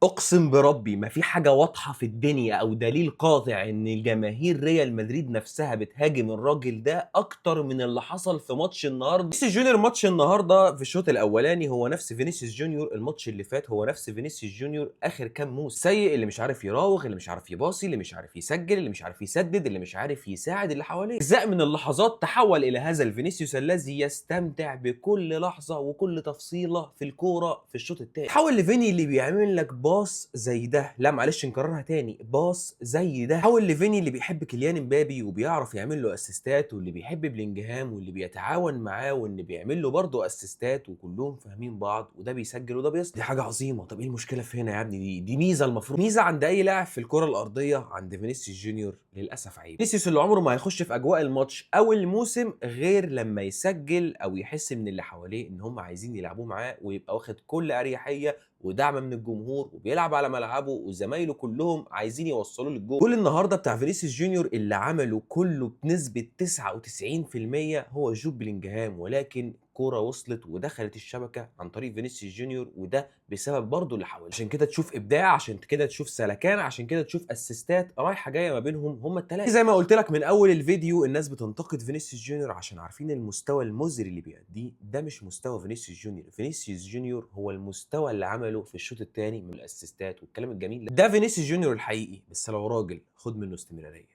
اقسم بربي ما في حاجه واضحه في الدنيا او دليل قاطع ان الجماهير ريال مدريد نفسها بتهاجم الراجل ده اكتر من اللي حصل في ماتش النهارده. فينيسيوس جونيور ماتش النهارده في الشوط الاولاني هو نفس فينيسيوس جونيور الماتش اللي فات، هو نفس فينيسيوس جونيور اخر كام موسم. سيء، اللي مش عارف يراوغ، اللي مش عارف يباصي، اللي مش عارف يسجل، اللي مش عارف يسدد، اللي مش عارف يساعد اللي حواليه. اجزاء من اللحظات تحول الى هذا الفينيسيوس الذي يستمتع بكل لحظه وكل تفصيله في الكوره في الشوط الثاني. تحول لفيني اللي بيعمل لك باص زي ده، لا معلش نكررها تاني، باص زي ده. حول لفيني اللي بيحب كيليان امبابي وبيعرف يعمل له اسيستات، واللي بيحب بلينجهام واللي بيتعاون معاه واللي بيعمل له برضه اسيستات، وكلهم فاهمين بعض، وده بيسجل وده بيصنع. دي حاجه عظيمه. طب ايه المشكله في هنا يا ابني؟ دي ميزه، المفروض ميزه عند اي لاعب في الكره الارضيه. عند فينيسيوس جونيور للاسف عيب. فينيسيوس اللي عمره ما هيخش في اجواء الماتش او الموسم غير لما يسجل او يحس من اللي حواليه ان هم عايزين يلعبوه معاه، ويبقى واخد كل اريحيه ودعم من الجمهور وبيلعب على ملعبه وزمايله كلهم عايزين يوصلوا للجول. جول النهارده بتاع فينيسيوس جونيور اللي عمله كله بنسبه 99% هو جوب بلينجهام، ولكن كوره وصلت ودخلت الشبكه عن طريق فينيسيوس جونيور، وده بسبب برضه اللي حواليه. عشان كده تشوف ابداع، عشان كده تشوف سلكان، عشان كده تشوف اسيستات رايحه جايه ما بينهم هم الثلاثه. زي ما قلت لك من اول الفيديو، الناس بتنتقد فينيسيوس جونيور عشان عارفين المستوى المزري اللي بيأديه. ده مش مستوى فينيسيوس جونيور. فينيسيوس جونيور هو المستوى اللي عمله في الشوط الثاني من الاسيستات والكلام الجميل ده فينيسيوس جونيور الحقيقي. بس لو راجل خد منه استمراريه.